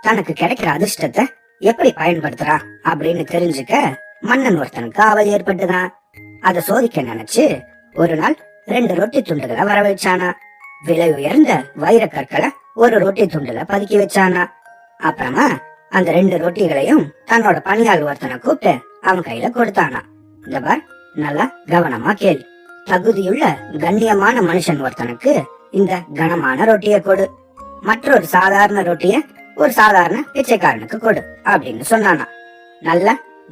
தனக்கு கிடைக்கிற அதிர்ஷ்டத்தை எப்படி பயன்படுத்துறான் அப்படின்னு தெரிஞ்சுக்க மன்னன் ஒருத்தனுக்கு ஆவல் ஏற்பட்டுதான். அதை சோதிக்க நினைச்சு ஒரு நாள் 2 ரொட்டி துண்டுகளை வர வச்சானா. விலை உயர்ந்த வைர கற்களை ஒரு ரொட்டி துண்டுல பதுக்கி வச்சானா. அப்புறமா அந்த 2 ரொட்டிகளையும் தன்னோட பணியாள் ஒருத்தனை கூப்பிட்டு அவன் கையில கொடுத்தானா. இந்த பார், நல்லா கவனமா கேளு. தகுதியுள்ள கண்ணியமான மனுஷன் ஒருத்தனுக்கு இந்த கனமான ரொட்டிய கொடு, மற்றொரு சாதாரண ரொட்டிய ஒரு சாதாரண பிச்சைக்காரனுக்கு கொடு அப்படின்னு சொன்னானா. நல்ல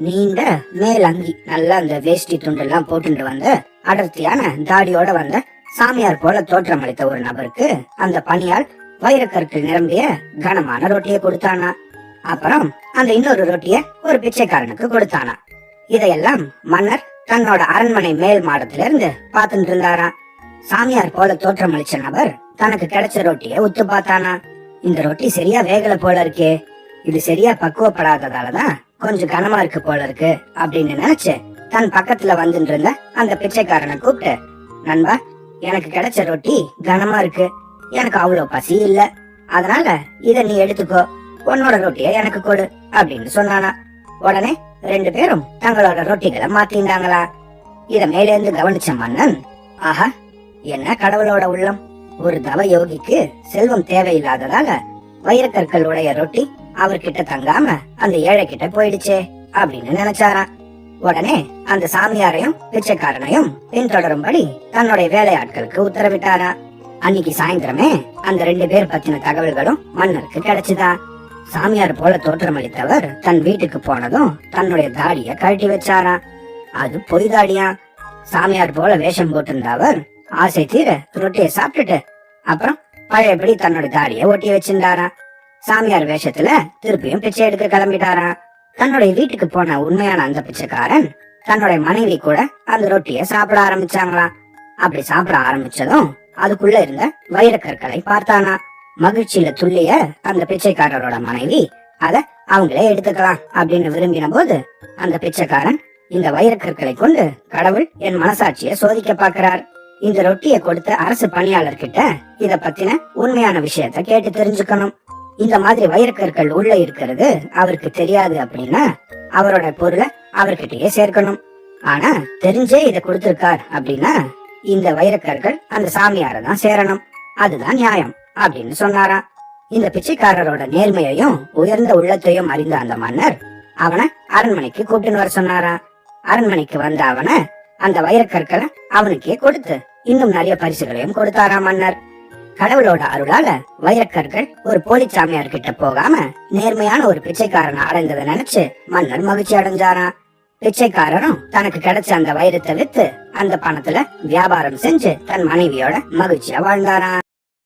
நீண்ட மேல் அங்கி, நல்லா அந்த வேஷ்டி துண்டு எல்லாம் போட்டு வந்த அடர்த்தியான தாடியோட வந்த சாமியார் போல தோற்றமளித்த ஒரு நபருக்கு அந்த பணியால் வைரக்கற்கள் நிரம்பிய கனமான ரொட்டியை கொடுத்தானா. அப்புறம் அந்த இன்னொரு ரொட்டிய ஒரு பிச்சைக்காரனுக்கு கொடுத்தானா. இதையெல்லாம் மன்னர் தன்னோட அரண்மனை மேல் மாடத்துல இருந்து பாத்துட்டு இருந்தாரா. சாமியார் போல தோற்றமளிச்ச நபர் தனக்கு கிடைச்ச ரொட்டிய உத்து பார்த்தானா. இந்த ரொட்டி சரியா வேகல போல இருக்கே, இது சரியா பக்குவப்படாததாலதான் கொஞ்சம் கனமா இருக்கு போல இருக்கு அப்படின்னு நினைச்சு தன் பக்கத்துல வந்துட்டு இருந்த அந்த பிச்சைக்காரனை கூப்பிட்டு, நண்பா, எனக்கு கிடைச்ச ரொட்டி கனமா இருக்கு, எனக்கு அவ்வளவு பசி இல்ல, அதனால இத நீ எடுத்துக்கோ, உன்னோட ரொட்டிய எனக்கு கொடு அப்படின்னு சொன்னானா. உடனே 2 பேரும் தங்களோட ரொட்டிகளை மாத்திண்டாங்களா. இத மேலே இருந்து கவனிச்ச மன்னன், ஆஹா, என்ன கடவுளோட உள்ளம்! ஒரு தவ யோகிக்கு செல்வம் தேவையில்லாததால வைரக்கற்களுடைய ரொட்டி அவர்கிட்ட தங்காம அந்த ஏழை கிட்ட போயிடுச்சே அப்படின்னு நினைச்சாராம். உடனே அந்த சாமியாரையும் பிச்சைக்காரனையும் பின்தொடரும்படி தன்னுடைய வேலையாட்களுக்கு உத்தரவிட்டாரா. அன்னைக்கு சாயந்தரமே அந்த 2 பேர் பத்தின தகவல்களும் மன்னருக்கு கிடைச்சுதா. சாமியார் போல தோற்றமளித்தவர் தன் வீட்டுக்கு போனதும் தன்னுடைய தாடிய கழட்டி வச்சாரா. அது பொய் தாடியா. சாமியார் போல வேஷம் போட்டிருந்த அவர் ஆசை தீர ரொட்டியை சாப்பிட்டுட்டு அப்புறம் பழையபடி தன்னோட தாடிய ஒட்டி வச்சிருந்தாரா. சாமியார் வேஷத்துல திருப்பியும் பிச்சை எடுக்க கிளம்பிட்டாரா. தன்னுடைய வீட்டுக்கு போன உண்மையான அந்த பிச்சைக்காரன் தன்னுடைய மனைவி கூட அந்த ரொட்டிய சாப்பிட ஆரம்பிச்சாங்களாம். அப்படி சாப்பிட ஆரம்பிச்சதும் அதுக்குள்ள இருந்த வைரக்கற்களை பார்த்தானா. மகிழ்ச்சியில துள்ளிய அந்த பிச்சைக்காரரோட மனைவி அத அவங்களே எடுத்துக்கலாம் அப்படின்னு விரும்பின போது அந்த பிச்சைக்காரன், இந்த வைரக்கற்களை கொண்டு கடவுள் என் மனசாட்சியை சோதிக்க பாக்குறார், இந்த ரொட்டியை கொடுத்த அரசு பணியாளர்கிட்ட இத பத்தின உண்மையான விஷயத்த கேட்டு தெரிஞ்சுக்கணும், இந்த மாதிரி வைரக்கற்கள் உள்ள இருக்கிறது அவருக்கு தெரியாது அப்படின்னா அவரோட பொருளை அவர்கிட்டயே சேர்க்கணும், ஆனா தெரிஞ்சே இத கொடுத்திருக்கார் அப்படின்னா இந்த வைரக்கற்கள் அந்த சாமியார தான் சேரணும், அதுதான் நியாயம் அப்படின்னு சொன்னாரா. இந்த பிச்சைக்காரரோட நேர்மையையும் உயர்ந்த உள்ளத்தையும் அறிந்த அந்த மன்னர் அவனை அரண்மனைக்கு கூப்பிட்டு வர சொன்னாரா. அரண்மனைக்கு வந்த அவனை அந்த வைரக்கற்களை அவனுக்கே கொடுத்து இன்னும் நிறைய பரிசுகளையும் கொடுத்தாரா மன்னர். கடவுளோட அருளால வைரக்கற்கள் ஒரு போலி சாமியார் கிட்ட போகாம நேர்மையான ஒரு பிச்சைக்காரனை அடைந்ததை நினைச்சு மன்னர் மகிழ்ச்சி அடைஞ்சாரா. பிச்சைக்காரரும் தனக்கு கிடைச்ச அந்த வைரத்தை வித்து அந்த பணத்துல வியாபாரம் செஞ்சு தன் மனைவியோட மகிழ்ச்சியா வாழ்ந்தாரா.